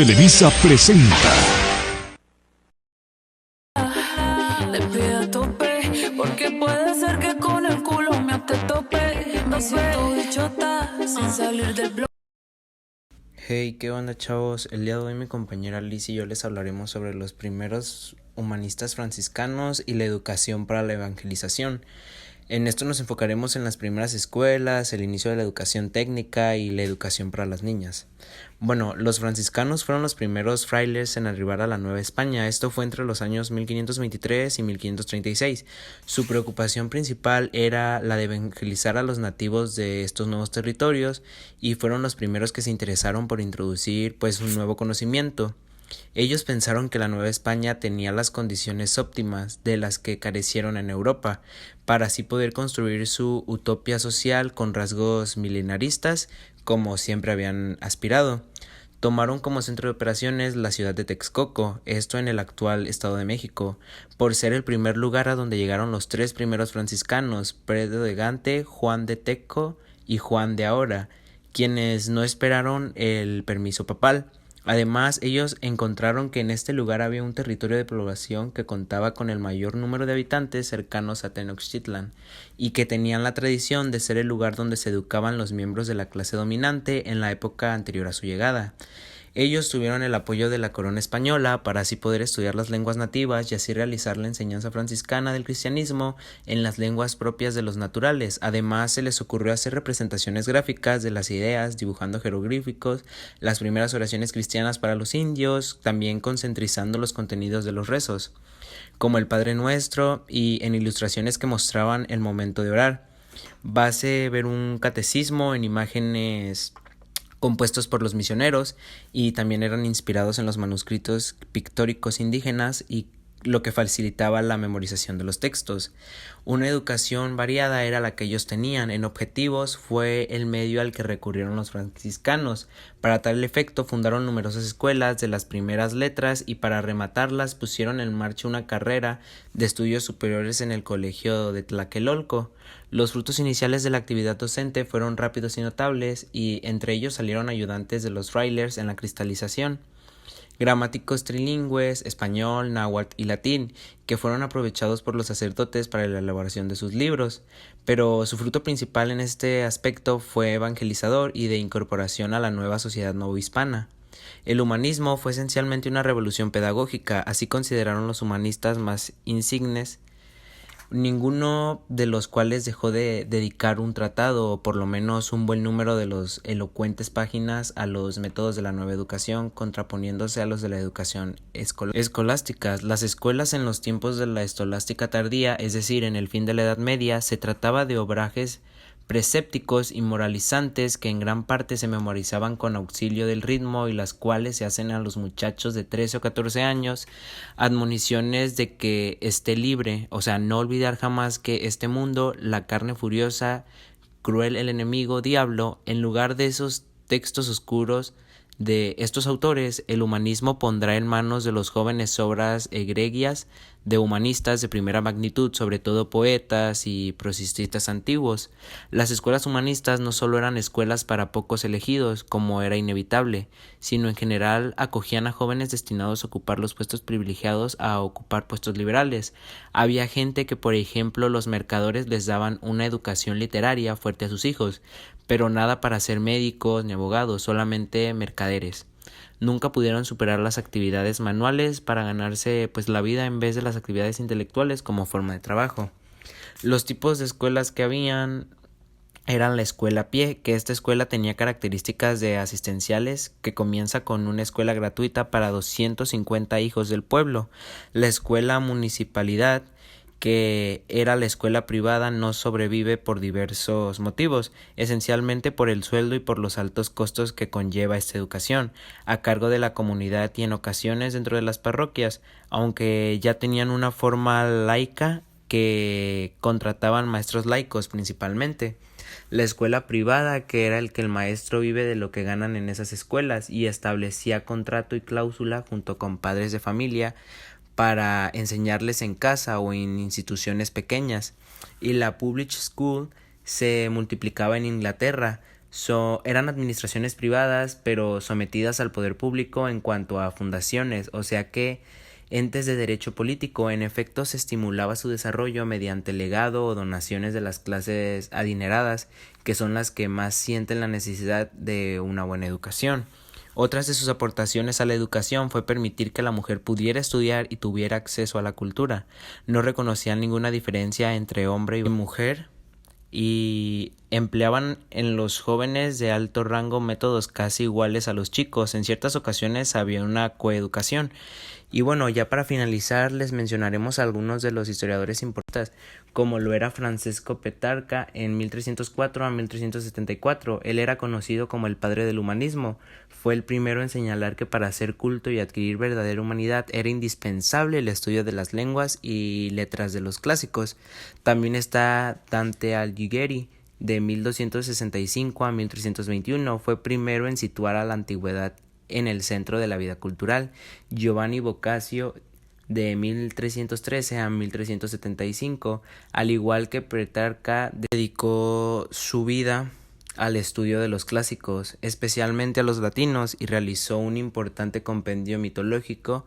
Televisa presenta. Le pido a tope, porque puede ser que con el culo me te tope. Me siento bichota sin salir del bloque. Hey, ¿qué onda, chavos? El día de hoy mi compañera Liz y yo les hablaremos sobre los primeros humanistas franciscanos y la educación para la evangelización. En esto nos enfocaremos en las primeras escuelas, el inicio de la educación técnica y la educación para las niñas. Bueno, los franciscanos fueron los primeros frailes en arribar a la Nueva España. Esto fue entre los años 1523 y 1536. Su preocupación principal era la de evangelizar a los nativos de estos nuevos territorios y fueron los primeros que se interesaron por introducir un nuevo conocimiento. Ellos pensaron que la Nueva España tenía las condiciones óptimas de las que carecieron en Europa, para así poder construir su utopía social con rasgos milenaristas, como siempre habían aspirado. Tomaron como centro de operaciones la ciudad de Texcoco, esto en el actual Estado de México, por ser el primer lugar a donde llegaron los tres primeros franciscanos, Pedro de Gante, Juan de Teco y Juan de Ahora, quienes no esperaron el permiso papal. Además, ellos encontraron que en este lugar había un territorio de población que contaba con el mayor número de habitantes cercanos a Tenochtitlan y que tenían la tradición de ser el lugar donde se educaban los miembros de la clase dominante en la época anterior a su llegada. Ellos tuvieron el apoyo de la corona española para así poder estudiar las lenguas nativas y así realizar la enseñanza franciscana del cristianismo en las lenguas propias de los naturales. Además, se les ocurrió hacer representaciones gráficas de las ideas, dibujando jeroglíficos, las primeras oraciones cristianas para los indios, también concentrizando los contenidos de los rezos, como el Padre Nuestro, y en ilustraciones que mostraban el momento de orar. Base ver un catecismo en imágenes compuestos por los misioneros y también eran inspirados en los manuscritos pictóricos indígenas y lo que facilitaba la memorización de los textos. Una educación variada era la que ellos tenían. En objetivos fue el medio al que recurrieron los franciscanos. Para tal efecto fundaron numerosas escuelas de las primeras letras y para rematarlas pusieron en marcha una carrera de estudios superiores en el colegio de Tlaquelolco. Los frutos iniciales de la actividad docente fueron rápidos y notables y entre ellos salieron ayudantes de los frailes en la cristalización, gramáticos trilingües, español, náhuatl y latín, que fueron aprovechados por los sacerdotes para la elaboración de sus libros, pero su fruto principal en este aspecto fue evangelizador y de incorporación a la nueva sociedad novohispana. El humanismo fue esencialmente una revolución pedagógica, así consideraron los humanistas más insignes, ninguno de los cuales dejó de dedicar un tratado o por lo menos un buen número de los elocuentes páginas a los métodos de la nueva educación, contraponiéndose a los de la educación escolástica. Las escuelas en los tiempos de la escolástica tardía, es decir, en el fin de la Edad Media, se trataba de obrajes presépticos y moralizantes que en gran parte se memorizaban con auxilio del ritmo y las cuales se hacen a los muchachos de 13 o 14 años admoniciones de que esté libre, o sea, no olvidar jamás que este mundo, la carne furiosa, cruel el enemigo, diablo. En lugar de esos textos oscuros de estos autores, el humanismo pondrá en manos de los jóvenes obras egregias de humanistas de primera magnitud, sobre todo poetas y prosististas antiguos. Las escuelas humanistas no solo eran escuelas para pocos elegidos, como era inevitable, sino en general acogían a jóvenes destinados a ocupar los puestos privilegiados a ocupar puestos liberales. Había gente que, por ejemplo, los mercaderes les daban una educación literaria fuerte a sus hijos, pero nada para ser médicos ni abogados, solamente mercaderes. Nunca pudieron superar las actividades manuales para ganarse la vida en vez de las actividades intelectuales como forma de trabajo. Los tipos de escuelas que habían eran la escuela a pie, que esta escuela tenía características de asistenciales, que comienza con una escuela gratuita para 250 hijos del pueblo. La escuela municipalidad, que era la escuela privada, no sobrevive por diversos motivos, esencialmente por el sueldo y por los altos costos que conlleva esta educación, a cargo de la comunidad y en ocasiones dentro de las parroquias, aunque ya tenían una forma laica. que contrataban maestros laicos principalmente. La escuela privada, que era el que el maestro vive de lo que ganan en esas escuelas y establecía contrato y cláusula junto con padres de familia para enseñarles en casa o en instituciones pequeñas. Y la public school se multiplicaba en Inglaterra. Eran administraciones privadas, pero sometidas al poder público en cuanto a fundaciones, o sea que entes de derecho político. En efecto, se estimulaba su desarrollo mediante legado o donaciones de las clases adineradas, que son las que más sienten la necesidad de una buena educación. Otras de sus aportaciones a la educación fue permitir que la mujer pudiera estudiar y tuviera acceso a la cultura. No reconocían ninguna diferencia entre hombre y mujer y empleaban en los jóvenes de alto rango métodos casi iguales a los chicos. En ciertas ocasiones había una coeducación. Y bueno, ya para finalizar les mencionaremos algunos de los historiadores importantes, como lo era Francesco Petrarca en 1304 a 1374. Él era conocido como el padre del humanismo. Fue el primero en señalar que para ser culto y adquirir verdadera humanidad era indispensable el estudio de las lenguas y letras de los clásicos. También está Dante Alighieri, de 1265 a 1321. Fue primero en situar a la antigüedad en el centro de la vida cultural. Giovanni Boccaccio, de 1313 a 1375, al igual que Petrarca, dedicó su vida al estudio de los clásicos, especialmente a los latinos, y realizó un importante compendio mitológico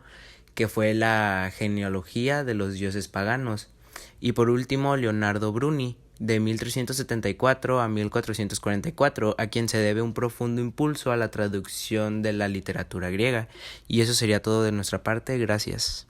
que fue la genealogía de los dioses paganos. Y por último, Leonardo Bruni, de 1374 a 1444, a quien se debe un profundo impulso a la traducción de la literatura griega. Y eso sería todo de nuestra parte. Gracias.